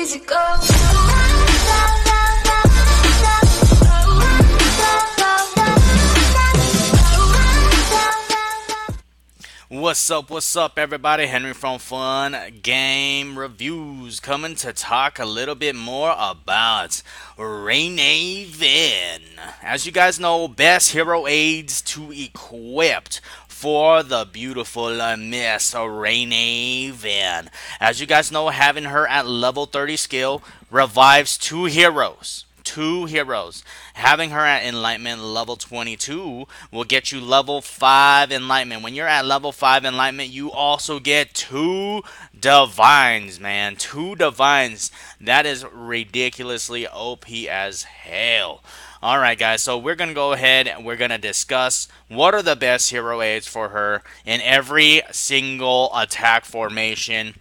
easy go. What's up, everybody? Henry from Fun Game Reviews coming to talk a little bit more about Renee Ven. As you guys know, best hero aids to equipped for the beautiful Miss Renee Ven. As you guys know, having her at level 30 skill revives two heroes. Having her at enlightenment level 22 will get you level 5 enlightenment. When you're at level 5 enlightenment, you also get two divines, man. Two divines. That is ridiculously OP as hell. Alright, guys, so we're going to go ahead and we're going to discuss what are the best hero aids for her in every single attack formation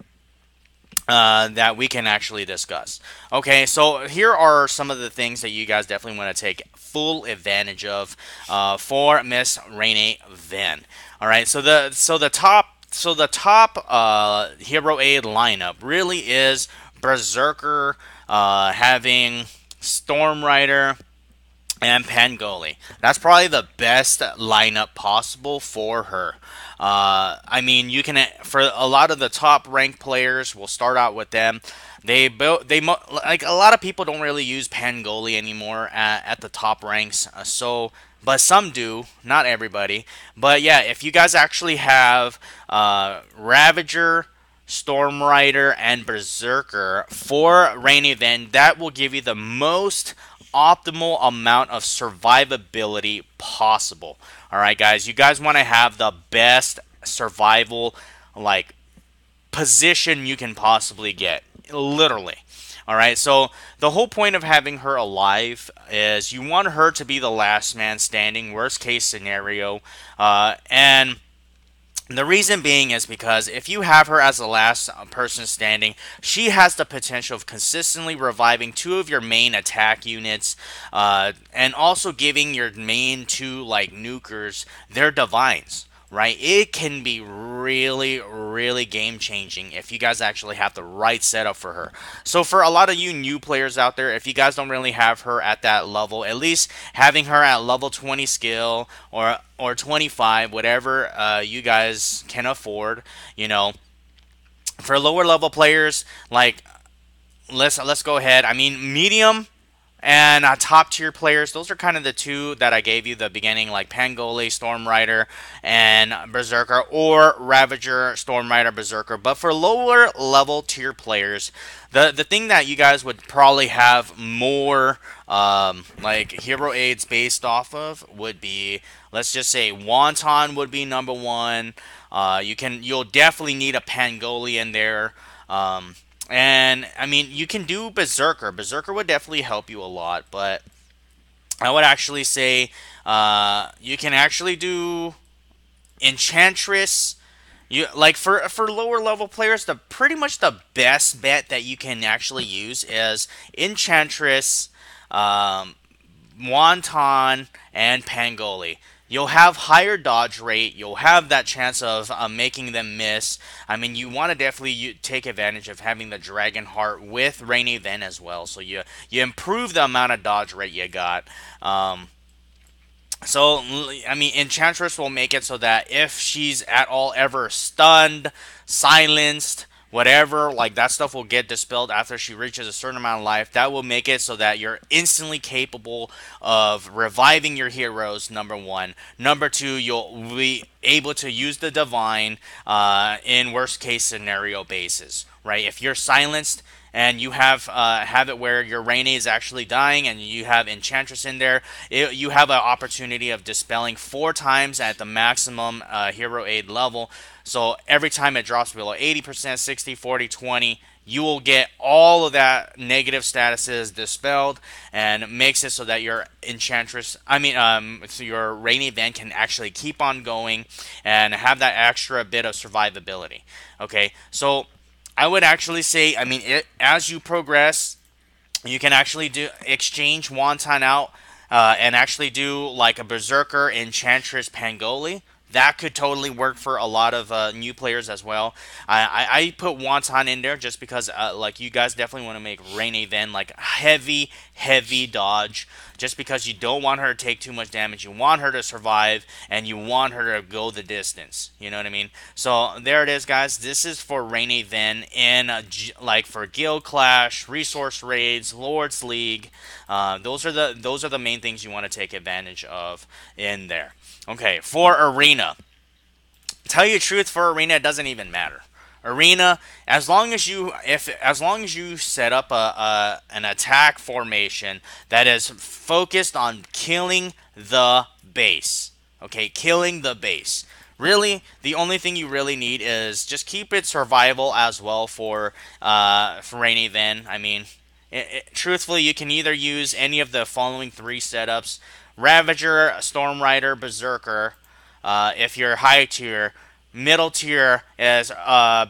that we can actually discuss. Okay, so here are some of the things that you guys definitely want to take full advantage of for Miss Renee Ven. All right, so the top hero aid lineup really is Berserker, having Storm Rider, and Pangoli. That's probably the best lineup possible for her. I mean, you can, for a lot of the top ranked players, we'll start out with them. Like a lot of people don't really use Pangoli anymore at the top ranks. But some do, not everybody. But yeah, if you guys actually have Ravager, Storm Rider, and Berserker for Renee Ven, that will give you the most optimal amount of survivability possible. Alright, guys, you guys want to have the best survival position you can possibly get, literally. Alright, so the whole point of having her alive is you want her to be the last man standing, worst case scenario, and the reason being is because if you have her as the last person standing, she has the potential of consistently reviving two of your main attack units, and also giving your main two nukers their divines. Right? It can be really game changing if you guys actually have the right setup for her. So for a lot of you new players out there, if you guys don't really have her at that level, at least having her at level 20 skill or 25, whatever you guys can afford, you know. For lower level players, let's go ahead. I mean, medium and top tier players, those are kind of the two that I gave you the beginning, like Pangoli, Storm Rider, and Berserker, or Ravager, Storm Rider, Berserker. But for lower level tier players, the thing that you guys would probably have more hero aids based off of would be, let's just say Wonton would be number one. You'll definitely need a Pangoli in there. And, I mean, you can do Berserker. Berserker would definitely help you a lot, but I would actually say you can actually do Enchantress. For lower level players, pretty much the best bet that you can actually use is Enchantress, Wonton, and Pangoli. You'll have higher dodge rate. You'll have that chance of making them miss. I mean, you want to definitely take advantage of having the Dragon Heart with Renee Ven as well. So you improve the amount of dodge rate you got. So, I mean, Enchantress will make it so that if she's at all ever stunned, silenced, whatever, that stuff will get dispelled after she reaches a certain amount of life. That will make it so that you're instantly capable of reviving your heroes, number one. Number two, you'll be able to use the Divine in worst case scenario basis, right? If you're silenced and you have it where your Renee is actually dying and you have Enchantress in there, you have an opportunity of dispelling 4 times at the maximum hero aid level. So every time it drops below 80%, 60, 40, 20, you will get all of that negative statuses dispelled, and makes it so that your Enchantress, so your Renee Ven can actually keep on going and have that extra bit of survivability. Okay, so I would actually say, as you progress, you can actually exchange Wonton out and actually do like a Berserker, Enchantress, Pangoli. That could totally work for a lot of new players as well. I put Wonton in there just because, like, you guys definitely want to make Renee Ven like heavy dodge, just because you don't want her to take too much damage. You want her to survive, and you want her to go the distance. You know what I mean? So there it is, guys. This is for Renee Ven in like for Guild Clash, Resource Raids, Lords League. Those are the main things you want to take advantage of in there. Okay, for Arena. Tell you the truth, for Arena, it doesn't even matter. Arena, as long as you set up an attack formation that is focused on killing the base. Okay, killing the base. Really, the only thing you really need is just keep it survival as well for Rainy Ven. I mean, truthfully, you can either use any of the following three setups: Ravager, Storm Rider, Berserker. If you're high tier, middle tier is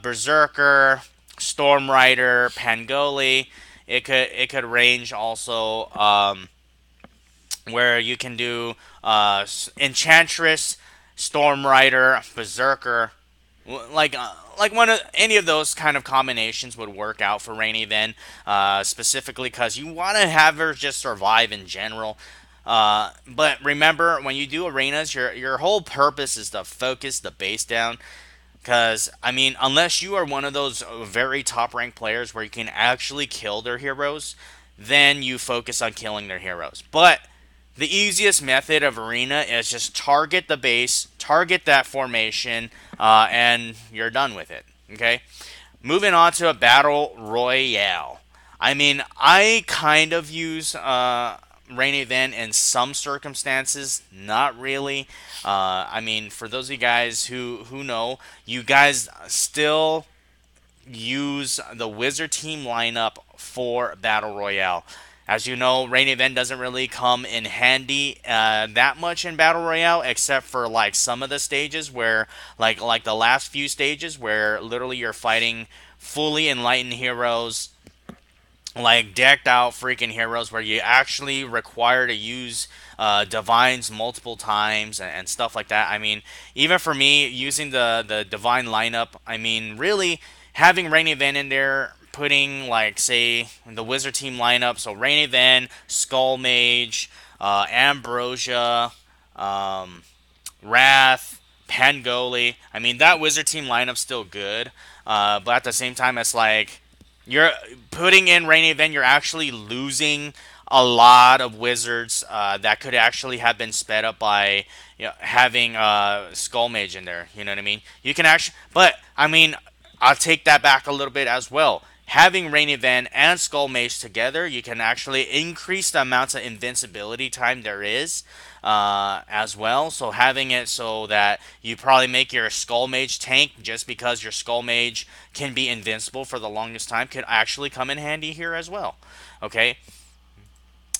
Berserker, Storm Rider, Pangoli. It could range also where you can do Enchantress, Storm Rider, Berserker. Like one of any of those kind of combinations would work out for Rainy Ven, specifically because you want to have her just survive in general. But remember, when you do arenas, your whole purpose is to focus the base down. Because, I mean, unless you are one of those very top ranked players where you can actually kill their heroes, then you focus on killing their heroes. But the easiest method of arena is just target the base, target that formation, and you're done with it. Okay? Moving on to a battle royale. I mean, I kind of use rain event in some circumstances, not really. I mean, for those of you guys who know, you guys still use the Wizard team lineup for Battle Royale. As you know, Rain Event doesn't really come in handy that much in Battle Royale, except for like some of the stages where, like the last few stages where literally you're fighting fully enlightened heroes, like decked out freaking heroes, where you actually require to use divines multiple times and stuff like that. I mean, even for me, using the divine lineup, I mean, really having Rainy Van in there, putting like say the wizard team lineup, so Rainy Van, Skull Mage, Ambrosia, Wrath, Pangoli. I mean, that wizard team lineup's still good, but at the same time, it's like you're putting in Rainy Event, you're actually losing a lot of wizards that could actually have been sped up by having Skull Mage in there. You know what I mean? You can actually, but I mean, I'll take that back a little bit as well. Having Rainy Event and Skull Mage together, you can actually increase the amounts of invincibility time there is as well. So having it so that you probably make your Skull Mage tank just because your Skull Mage can be invincible for the longest time could actually come in handy here as well. Okay.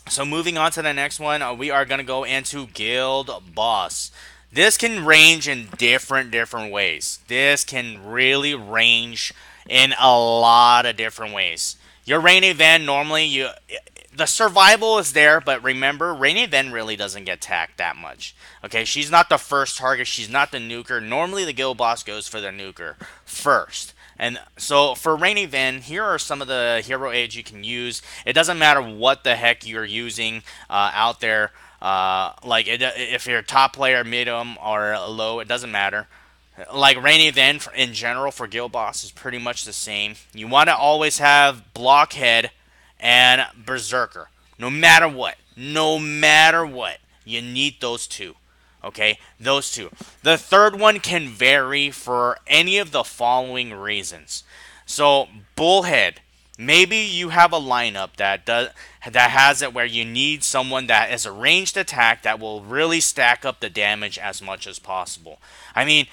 So moving on to the next one, we are going to go into Guild Boss. This can range in different ways. This can really range in a lot of different ways. Your Rainy Van, normally the survival is there, but remember, Rainy Van really doesn't get tacked that much. Okay, she's not the first target. She's not the nuker. Normally, the guild boss goes for the nuker first. And so for Rainy Van, here are some of the hero aids you can use. It doesn't matter what the heck you're using out there. If you're top player, medium, or low, it doesn't matter. Like Rainy Van in general for guild boss is pretty much the same. You want to always have Blockhead and Berserker. No matter what. No matter what. You need those two. Okay? Those two. The third one can vary for any of the following reasons. So, Bullhead. Maybe you have a lineup that has it where you need someone that is a ranged attack that will really stack up the damage as much as possible. I mean,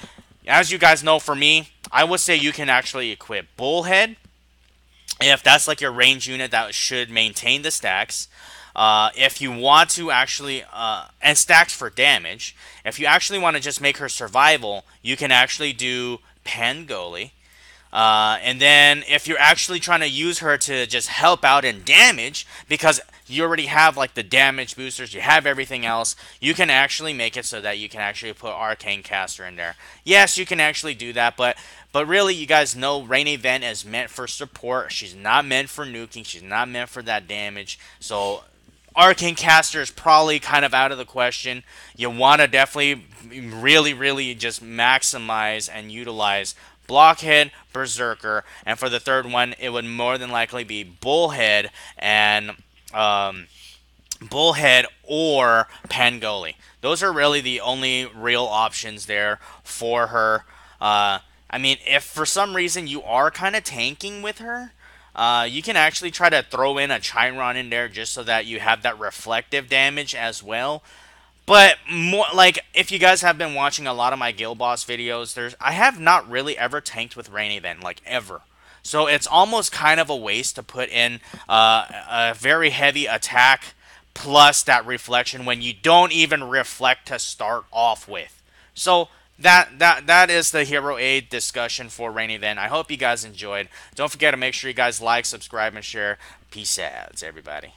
as you guys know, for me, I would say you can actually equip Bullhead if that's like your range unit that should maintain the stacks. If you want to actually, and stacks for damage, if you actually want to just make her survival, you can actually do Pangoli. And then if you're actually trying to use her to just help out in damage, because you already have like the damage boosters, you have everything else, you can actually make it so that you can actually put Arcane Caster in there. Yes, you can actually do that, but really, you guys know Renee Ven is meant for support. She's not meant for nuking. She's not meant for that damage. So Arcane Caster is probably kind of out of the question. You want to definitely really, really just maximize and utilize Blockhead, Berserker, and for the third one, it would more than likely be Bullhead and Bullhead or Pangoli. Those are really the only real options there for her. I mean, if for some reason you are kind of tanking with her, you can actually try to throw in a Chiron in there just so that you have that reflective damage as well. But more like if you guys have been watching a lot of my Guild Boss videos, I have not really ever tanked with Renee Ven, like ever. So it's almost kind of a waste to put in a very heavy attack plus that reflection when you don't even reflect to start off with. So that is the Hero Aid discussion for Renee Ven. I hope you guys enjoyed. Don't forget to make sure you guys like, subscribe, and share. Peace out, everybody.